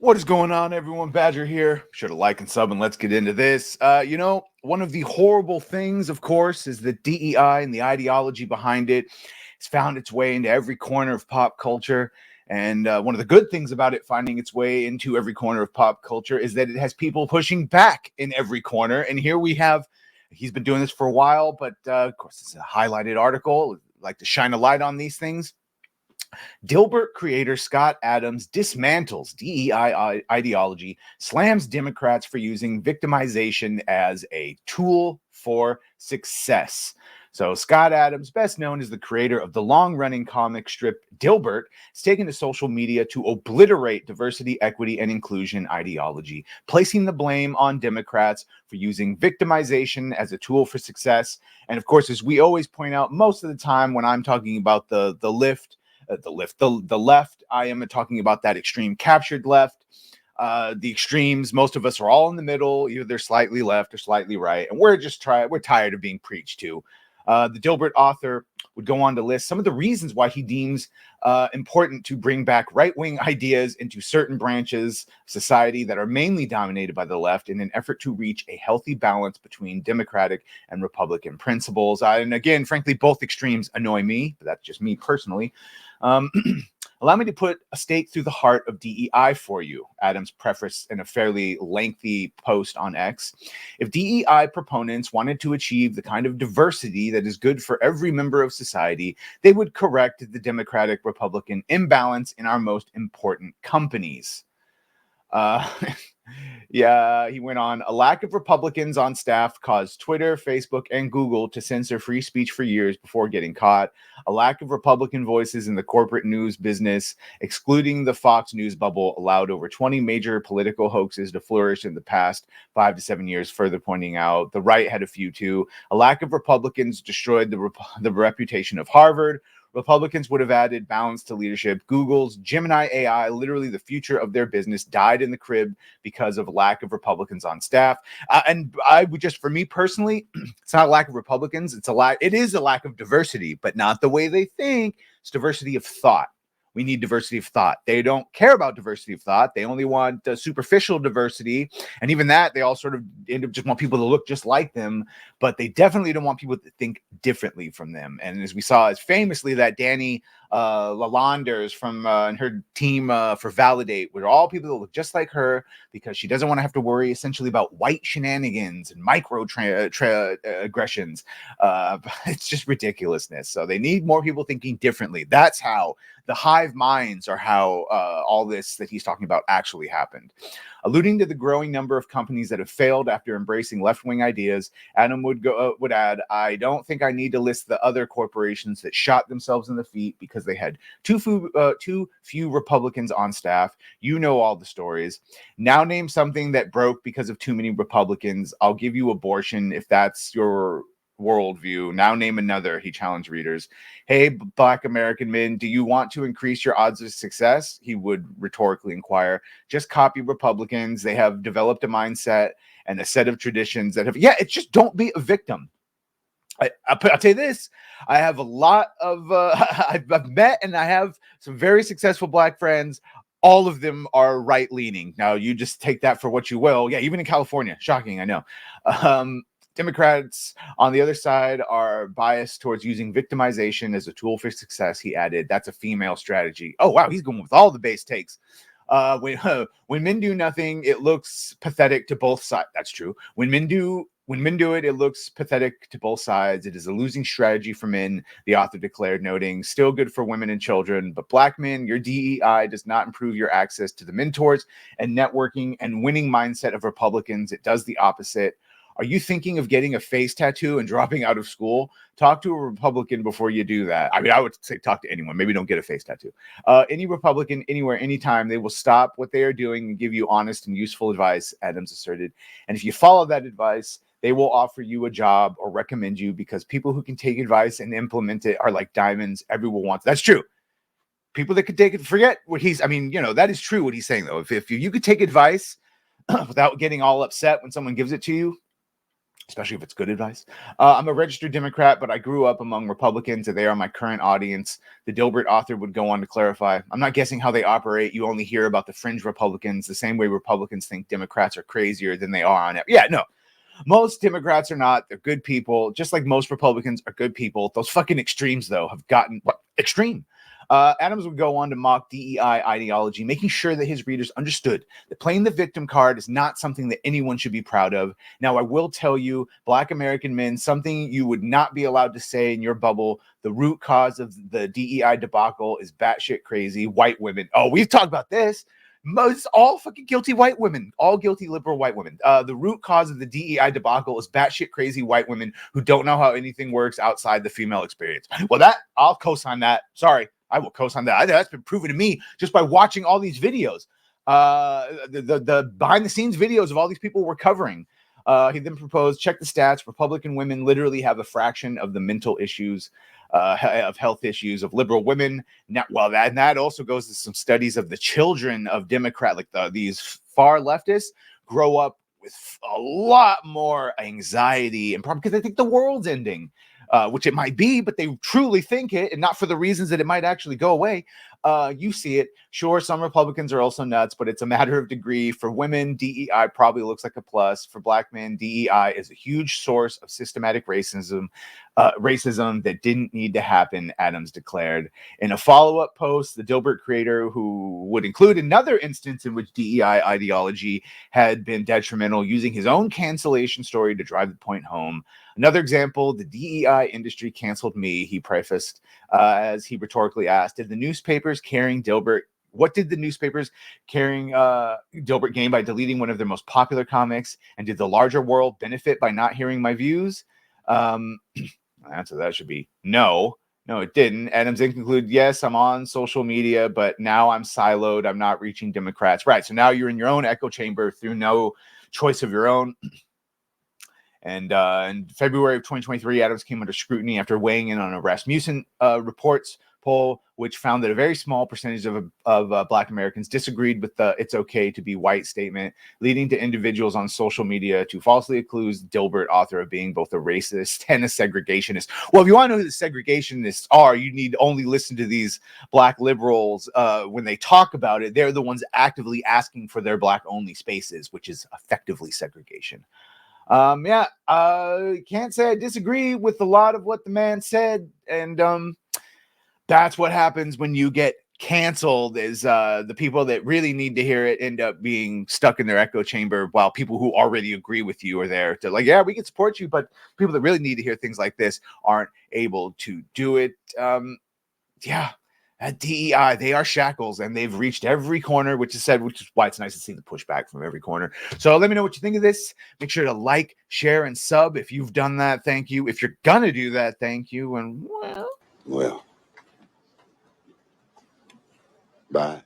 What is going on, everyone? Badger here. Sure to like and sub, and let's get into this. One of the horrible things, of course, is that DEI and the ideology behind it has found its way into every corner of pop culture. And one of the good things about it finding its way into every corner of pop culture is that it has people pushing back in every corner. And here we have, he's been doing this for a while, but of course, it's a highlighted article. I'd like to shine a light on these things. Dilbert creator Scott Adams dismantles DEI ideology, slams Democrats for using victimization as a tool for success. So Scott Adams, best known as the creator of the long-running comic strip Dilbert, has taken to social media to obliterate diversity, equity, and inclusion ideology, placing the blame on Democrats for using victimization as a tool for success. And of course, as we always point out, most of the time when I'm talking about the left, I am talking about that extreme captured left. The extremes, most of us are all in the middle. Either they're slightly left or slightly right, and we're tired of being preached to. The Dilbert author would go on to list some of the reasons why he deems important to bring back right-wing ideas into certain branches of society that are mainly dominated by the left in an effort to reach a healthy balance between Democratic and Republican principles. And again, frankly, both extremes annoy me, but that's just me personally. Allow me to put a stake through the heart of DEI for you, Adams prefaced in a fairly lengthy post on X. If DEI proponents wanted to achieve the kind of diversity that is good for every member of society, they would correct the Democratic-Republican imbalance in our most important companies. Yeah, he went on. A lack of Republicans on staff caused Twitter, Facebook, and Google to censor free speech for years before getting caught. A lack of Republican voices in the corporate news business, excluding the Fox News bubble, allowed over 20 major political hoaxes to flourish in the past 5 to 7 years, further pointing out. The right had a few too. A lack of Republicans destroyed the reputation of Harvard. Republicans would have added balance to leadership. Google's Gemini AI, literally the future of their business, died in the crib because of lack of Republicans on staff. And I would just, for me personally, it's not a lack of Republicans. It is a lack of diversity, but not the way they think. It's diversity of thought. We need diversity of thought. They don't care about diversity of thought. They only want superficial diversity. And even that, they all sort of end up just want people to look just like them, but they definitely don't want people to think differently from them. And as we saw, as famously that Danny Lalanders from and her team for Validate were all people that look just like her because she doesn't want to have to worry essentially about white shenanigans and micro aggressions. It's just ridiculousness. So they need more people thinking differently. That's how the hive minds are how all this that he's talking about actually happened. Alluding to the growing number of companies that have failed after embracing left-wing ideas, Adam would add, I don't think I need to list the other corporations that shot themselves in the feet because they had too few Republicans on staff. You know all the stories. Now name something that broke because of too many Republicans. I'll give you abortion if that's your worldview. Now name another, he challenged readers. Hey, Black American men, do you want to increase your odds of success? He would rhetorically inquire. Just copy Republicans. They have developed a mindset and a set of traditions that have, it's just don't be a victim. I'll tell you this, I have a lot of, I've met and I have some very successful Black friends. All of them are right-leaning. Now, you just take that for what you will. Yeah, even in California. Shocking, I know. Democrats on the other side are biased towards using victimization as a tool for success, he added. That's a female strategy. Oh, wow, he's going with all the base takes. When men do nothing, it looks pathetic to both sides. That's true. When men do it, it looks pathetic to both sides. It is a losing strategy for men, the author declared, noting, still good for women and children, but Black men, your DEI does not improve your access to the mentors and networking and winning mindset of Republicans. It does the opposite. Are you thinking of getting a face tattoo and dropping out of school? Talk to a Republican before you do that. I mean, I would say talk to anyone. Maybe don't get a face tattoo. Any Republican, anywhere, anytime, they will stop what they are doing and give you honest and useful advice, Adams asserted. And if you follow that advice, they will offer you a job or recommend you because people who can take advice and implement it are like diamonds. Everyone wants. That's true. People that could take it, forget what that is true what he's saying, though. If you could take advice without getting all upset when someone gives it to you, especially if it's good advice. I'm a registered Democrat, but I grew up among Republicans, and they are my current audience. The Dilbert author would go on to clarify, I'm not guessing how they operate. You only hear about the fringe Republicans the same way Republicans think Democrats are crazier than they are on it. Yeah, no. Most Democrats are not. They're good people, just like most Republicans are good people. Those fucking extremes, though, have gotten extreme. Adams would go on to mock DEI ideology, making sure that his readers understood that playing the victim card is not something that anyone should be proud of. Now, I will tell you, Black American men, something you would not be allowed to say in your bubble. The root cause of the DEI debacle is batshit crazy white women. Oh, we've talked about this. Most all fucking guilty white women, all guilty liberal white women. The root cause of the DEI debacle is batshit crazy white women who don't know how anything works outside the female experience. Well, that I'll co-sign that. Sorry, I will co-sign that. That's been proven to me just by watching all these videos. The behind the scenes videos of all these people we're covering. He then proposed, check the stats. Republican women literally have a fraction of the mental issues, of health issues of liberal women. Now, well, that also goes to some studies of the children of Democrat, like these far leftists grow up with a lot more anxiety and problem because they think the world's ending, which it might be, but they truly think it, and not for the reasons that it might actually go away. You see it. Sure, some Republicans are also nuts, but it's a matter of degree. For women, DEI probably looks like a plus. For Black men, DEI is a huge source of systematic racism that didn't need to happen, Adams declared. In a follow-up post, the Dilbert creator, who would include another instance in which DEI ideology had been detrimental, using his own cancellation story to drive the point home. Another example, the DEI industry canceled me, he prefaced, as he rhetorically asked, did the newspapers carrying Dilbert, what did the newspapers carrying Dilbert gain by deleting one of their most popular comics? And did the larger world benefit by not hearing my views? Answer that should be no. No, it didn't. Adams then concluded, yes, I'm on social media, but now I'm siloed. I'm not reaching Democrats. Right. So now you're in your own echo chamber through no choice of your own. And in February of 2023, Adams came under scrutiny after weighing in on a Rasmussen reports poll, which found that a very small percentage of Black Americans disagreed with the "it's okay to be white" statement, leading to individuals on social media to falsely accuse Dilbert, author, of being both a racist and a segregationist. Well, if you want to know who the segregationists are, you need only listen to these Black liberals when they talk about it. They're the ones actively asking for their Black-only spaces, which is effectively segregation. Can't say I disagree with a lot of what the man said, and that's what happens when you get canceled, is the people that really need to hear it end up being stuck in their echo chamber, while people who already agree with you are there to like, yeah, we can support you, but people that really need to hear things like this aren't able to do it. At DEI, they are shackles, and they've reached every corner, which is why it's nice to see the pushback from every corner. So let me know what you think of this. Make sure to like, share, and sub. If you've done that, thank you. If you're gonna do that, thank you. And well, bye.